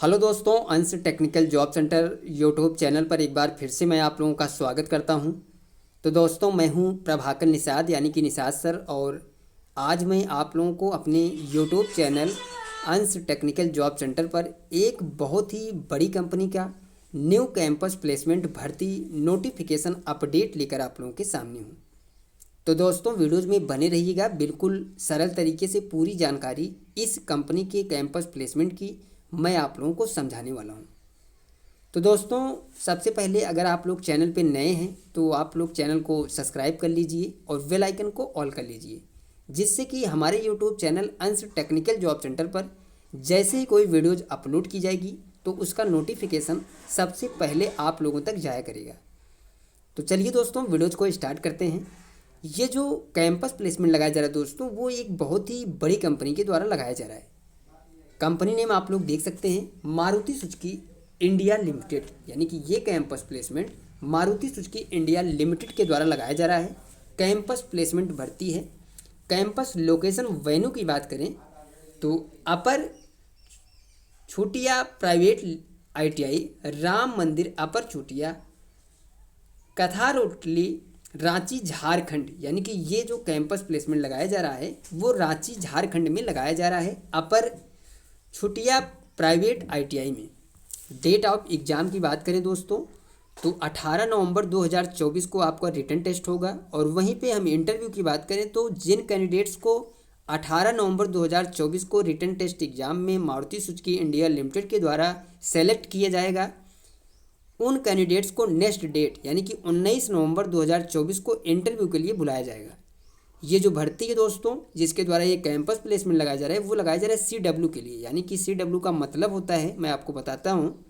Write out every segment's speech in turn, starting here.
Hello दोस्तों, अंश technical job centre YouTube channel पर एक बार फिर से मैं आप लोगों का स्वागत करता हूं। तो दोस्तों, मैं हूं प्रभाकर निषाद यानी कि निषाद सर। और आज मैं आप लोगों को अपने यूट्यूब चैनल अंश टेक्निकल जॉब सेंटर पर एक बहुत ही बड़ी कंपनी का न्यू कैंपस प्लेसमेंट भर्ती नोटिफिकेशन अपडेट लेकर आप लोगों के सामने हूँ। तो दोस्तों, वीडियोज़ में बने रहिएगा। बिल्कुल सरल तरीके से पूरी जानकारी इस कंपनी के कैंपस प्लेसमेंट की मैं आप लोगों को समझाने वाला हूँ। तो दोस्तों, सबसे पहले अगर आप लोग चैनल पे नए हैं तो आप लोग चैनल को सब्सक्राइब कर लीजिए और बेल आइकन को ऑल कर लीजिए, जिससे कि हमारे यूट्यूब चैनल अंश टेक्निकल जॉब सेंटर पर जैसे ही कोई वीडियोज़ अपलोड की जाएगी तो उसका नोटिफिकेशन सबसे पहले आप लोगों तक जाया करेगा। तो चलिए दोस्तों, वीडियोज़ को स्टार्ट करते हैं। ये जो कैंपस प्लेसमेंट लगाया जा रहा है दोस्तों, वो एक बहुत ही बड़ी कंपनी के द्वारा लगाया जा रहा है। कंपनी नेम आप लोग देख सकते हैं, मारुति सुजुकी इंडिया लिमिटेड। यानी कि ये campus placement Maruti Suzuki India limited के द्वारा लगाया जा रहा है। कैंपस प्लेसमेंट भर्ती है। कैंपस लोकेशन वेन्यू की बात करें तो अपर छुटिया प्राइवेट आईटीआई, राम मंदिर अपर छुटिया, कथारोटली, रांची झारखंड। यानी कि ये जो कैंपस प्लेसमेंट लगाया जा रहा है वो रांची झारखंड में लगाया जा रहा है, अपर छुटिया प्राइवेट आईटीआई में। डेट ऑफ एग्ज़ाम की बात करें दोस्तों तो 18 नवंबर 2024 को आपका रिटन टेस्ट होगा। और वहीं पे हम इंटरव्यू की बात करें तो जिन कैंडिडेट्स को 18 नवंबर 2024 को रिटन टेस्ट एग्ज़ाम में मारुति सुजुकी इंडिया लिमिटेड के द्वारा सेलेक्ट किया जाएगा, उन कैंडिडेट्स को नेक्स्ट डेट यानी कि 19 नवंबर 2024 को इंटरव्यू के लिए बुलाया जाएगा। ये जो भर्ती है दोस्तों, जिसके द्वारा ये कैंपस प्लेसमेंट लगाया जा रहा है, वो लगाया जा रहा है CW के लिए। यानी कि CW का मतलब होता है, मैं आपको बताता हूँ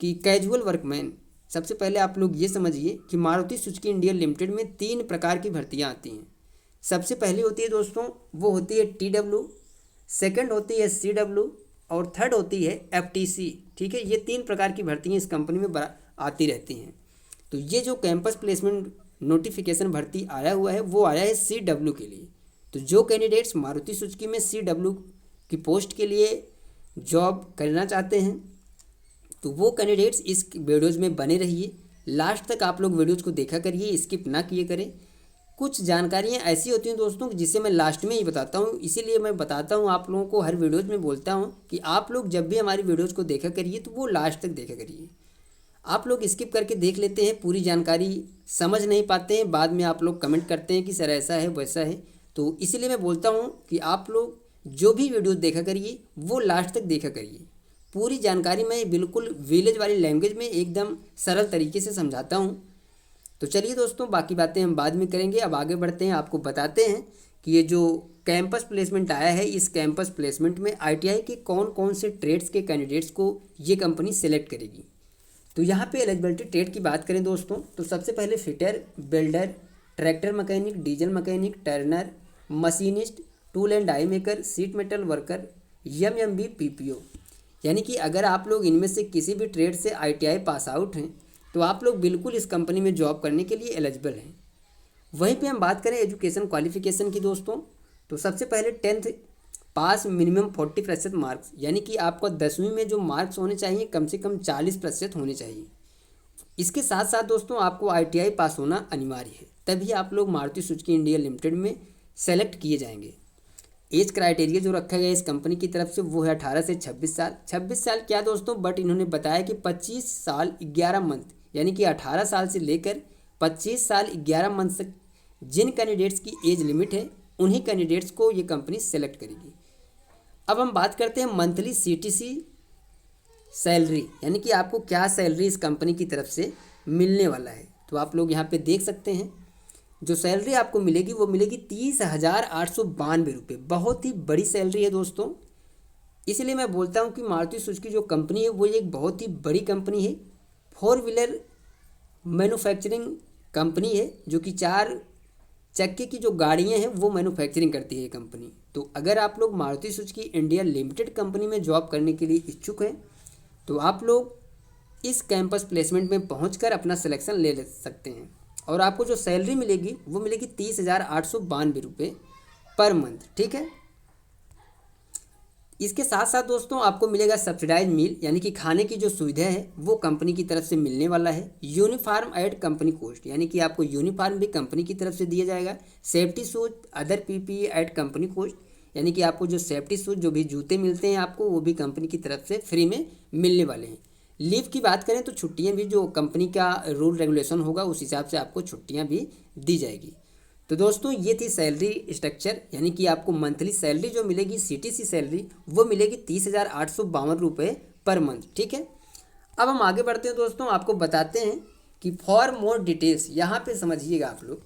कि कैजुअल वर्कमैन। सबसे पहले आप लोग ये समझिए कि मारुति सुजुकी इंडिया लिमिटेड में 3 प्रकार की भर्तियाँ आती हैं। सबसे पहली होती है दोस्तों, वो होती है TW, सेकंड होती है CW और थर्ड होती है FTC। ठीक है, ये 3 प्रकार की भर्तियाँ इस कंपनी में आती रहती हैं। तो ये जो कैंपस प्लेसमेंट नोटिफिकेशन भर्ती आया हुआ है वो आया है CW के लिए। तो जो कैंडिडेट्स मारुति सुजुकी में CW की पोस्ट के लिए जॉब करना चाहते हैं तो वो कैंडिडेट्स इस वीडियोज़ में बने रहिए। लास्ट तक आप लोग वीडियोज़ को देखा करिए, स्किप ना किए करें। कुछ जानकारियाँ ऐसी होती हैं दोस्तों जिसे मैं लास्ट में ही बताता हूँ, इसीलिए मैं बताता हूँ आप लोगों को। हर वीडियोज़ में बोलता हूँ कि आप लोग जब भी हमारी वीडियोज़ को देखा करिए तो वो लास्ट तक देखा करिए। आप लोग स्किप करके देख लेते हैं, पूरी जानकारी समझ नहीं पाते हैं, बाद में आप लोग कमेंट करते हैं कि सर ऐसा है वैसा है। तो इसीलिए मैं बोलता हूँ कि आप लोग जो भी वीडियोज़ देखा करिए वो लास्ट तक देखा करिए। पूरी जानकारी मैं बिल्कुल विलेज वाली लैंग्वेज में एकदम सरल तरीके से समझाता हूँ। तो चलिए दोस्तों, बाकी बातें हम बाद में करेंगे। अब आगे बढ़ते हैं, आपको बताते हैं कि ये जो कैंपस प्लेसमेंट आया है, इस कैंपस प्लेसमेंट में ITI के कौन कौन से ट्रेड्स के कैंडिडेट्स को ये कंपनी सेलेक्ट करेगी। तो यहाँ पे एलिजिबिलिटी ट्रेड की बात करें दोस्तों तो सबसे पहले fitter, builder, tractor mechanic, diesel mechanic, turner, machinist, tool and die maker, sheet metal worker, MMB PPO। यानी कि अगर आप लोग इनमें से किसी भी ट्रेड से ITI पास आउट हैं तो आप लोग बिल्कुल इस कंपनी में जॉब करने के लिए एलिजिबल हैं। वहीं पे हम बात करें एजुकेशन क्वालिफिकेशन की दोस्तों तो सबसे पहले 10th पास मिनिमम 40% मार्क्स। यानी कि आपको 10वीं में जो मार्क्स होने चाहिए कम से कम 40% होने चाहिए। इसके साथ साथ दोस्तों आपको ITI पास होना अनिवार्य है, तभी आप लोग मारुति सुजुकी इंडिया लिमिटेड में सेलेक्ट किए जाएंगे। एज क्राइटेरिया जो रखा गया है इस कंपनी की तरफ से वो है 18 से 26 साल। 26 साल क्या दोस्तों, बट इन्होंने बताया कि 25 साल 11 मंथ, यानी कि 18 साल से लेकर 25 साल 11 मंथ तक जिन कैंडिडेट्स की एज लिमिट है उन्हीं कैंडिडेट्स को ये कंपनी सेलेक्ट करेगी। अब हम बात करते हैं मंथली CTC सैलरी, यानी कि आपको क्या सैलरी इस कंपनी की तरफ से मिलने वाला है। तो आप लोग यहाँ पे देख सकते हैं जो सैलरी आपको मिलेगी वो मिलेगी 30,892 रुपये। बहुत ही बड़ी सैलरी है दोस्तों। इसलिए मैं बोलता हूँ कि मारुति सुजुकी जो कंपनी है वो एक बहुत ही बड़ी कंपनी है। 4 व्हीलर मैन्युफैक्चरिंग कंपनी है जो कि 4 चक्के की जो गाड़ियाँ हैं वो मैन्युफैक्चरिंग करती है ये कंपनी। तो अगर आप लोग Maruti Suzuki India limited company में जॉब करने के लिए इच्छुक हैं तो आप लोग इस कैंपस प्लेसमेंट में पहुंचकर अपना सिलेक्शन ले सकते हैं। और आपको जो सैलरी मिलेगी वो मिलेगी 30,892 रुपये पर मंथ। ठीक है, इसके साथ साथ दोस्तों आपको मिलेगा सब्सिडाइज मील, यानी कि खाने की जो सुविधा है वो कंपनी की तरफ से मिलने वाला है। यूनिफॉर्म एट कंपनी कॉस्ट, यानी कि आपको यूनिफॉर्म भी कंपनी की तरफ से दिया जाएगा। Safety shoes other PPE at company cost, यानी कि आपको जो सेफ्टी शूज जो भी जूते मिलते हैं आपको वो भी कंपनी की तरफ से फ्री में मिलने वाले हैं। लीव की बात करें तो छुट्टियाँ भी जो कंपनी का रूल रेगुलेशन होगा उस हिसाब से आपको छुट्टियाँ भी दी जाएगी। तो दोस्तों ये थी सैलरी स्ट्रक्चर, यानी कि आपको मंथली सैलरी जो मिलेगी सीटीसी सैलरी वो मिलेगी 30,852 रुपये पर मंथ। ठीक है, अब हम आगे बढ़ते हैं दोस्तों, आपको बताते हैं कि फॉर मोर डिटेल्स यहाँ पे समझिएगा आप लोग।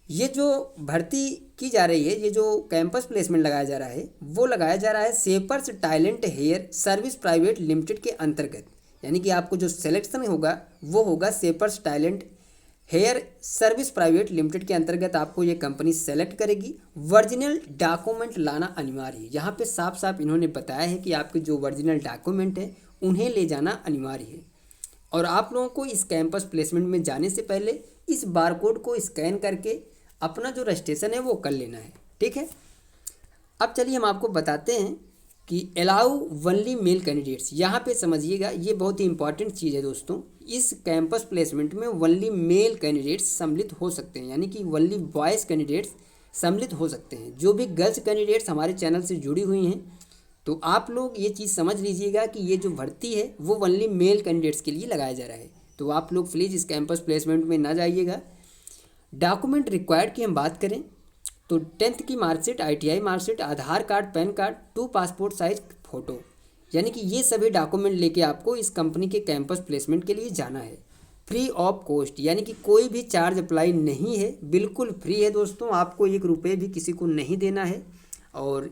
ये जो भर्ती की जा रही है, ये जो कैंपस प्लेसमेंट लगाया जा रहा है वो लगाया जा रहा है Shapers Talent Hire Service Private Limited के अंतर्गत, यानी कि आपको जो सिलेक्शन होगा वो होगा Shapers Talent Hire Service Private Limited के अंतर्गत आपको ये कंपनी सेलेक्ट करेगी। वर्जिनल डॉक्यूमेंट लाना अनिवार्य है, यहाँ पे साफ साफ इन्होंने बताया है कि आपके जो वर्जिनल डॉक्यूमेंट है उन्हें ले जाना अनिवार्य है। और आप लोगों को इस कैंपस प्लेसमेंट में जाने से पहले इस बारकोड को स्कैन करके अपना जो रजिस्ट्रेशन है वो कर लेना है। ठीक है, अब चलिए हम आपको बताते हैं कि अलाउ वनली मेल कैंडिडेट्स। यहाँ पे समझिएगा, ये बहुत ही इंपॉर्टेंट चीज़ है दोस्तों। इस कैंपस प्लेसमेंट में वनली मेल कैंडिडेट्स सम्मिलित हो सकते हैं, यानी कि वनली बॉयज़ कैंडिडेट्स सम्मिलित हो सकते हैं। जो भी गर्ल्स कैंडिडेट्स हमारे चैनल से जुड़ी हुई हैं तो आप लोग ये चीज़ समझ लीजिएगा कि ये जो भर्ती है वो वनली मेल कैंडिडेट्स के लिए लगाया जा रहा है। तो आप लोग प्लीज़ इस कैंपस प्लेसमेंट में ना जाइएगा। डॉक्यूमेंट रिक्वायर्ड की हम बात करें तो 10th की marksheet, ITI marksheet, Aadhaar card, PAN card, 2 passport size photo, यानी कि ये सभी डॉक्यूमेंट लेके आपको इस कंपनी के कैंपस प्लेसमेंट के लिए जाना है। फ्री ऑफ कॉस्ट, यानी कि कोई भी चार्ज अप्लाई नहीं है, बिल्कुल फ्री है दोस्तों, आपको 1 रुपये भी किसी को नहीं देना है। और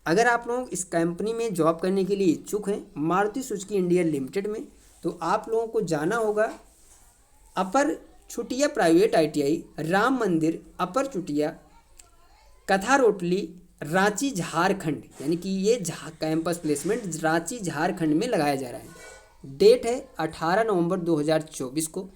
अगर आप लोग इस कंपनी में जॉब करने के लिए इच्छुक हैं मारुति सुजुकी इंडिया लिमिटेड में, तो आप लोगों को जाना होगा अपर चुटिया प्राइवेट ITI, राम मंदिर, अपर चुटिया, कथा रोटली, रांची झारखंड, यानी कि ये कैंपस प्लेसमेंट रांची झारखंड में लगाया जा रहा है। डेट है 18 नवंबर 2024 को।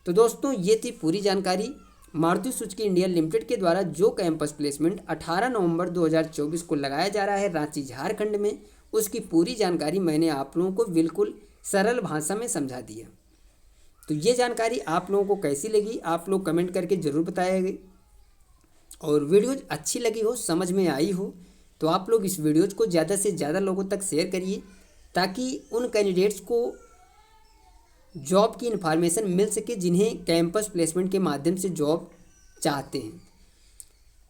तो दोस्तों ये थी पूरी जानकारी। मारुति सुजुकी इंडिया लिमिटेड के द्वारा जो कैंपस प्लेसमेंट 18 नवंबर 2024 को लगाया जा रहा है रांची झारखंड में, उसकी पूरी जानकारी मैंने आप लोगों को बिल्कुल सरल भाषा में समझा दिया। तो ये जानकारी आप लोगों को कैसी लगी आप लोग कमेंट करके ज़रूर बताइएगा। और वीडियो अच्छी लगी हो, समझ में आई हो, तो आप लोग इस वीडियोज को ज़्यादा से ज़्यादा लोगों तक शेयर करिए ताकि उन कैंडिडेट्स को जॉब की इन्फॉर्मेशन मिल सके जिन्हें कैंपस प्लेसमेंट के माध्यम से जॉब चाहते हैं।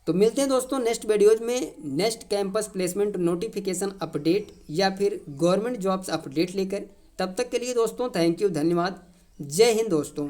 तो मिलते हैं दोस्तों नेक्स्ट वीडियोज में, next campus placement notification update या फिर गवर्नमेंट जॉब्स अपडेट लेकर। तब तक के लिए दोस्तों थैंक यू, धन्यवाद, जय हिंद दोस्तों।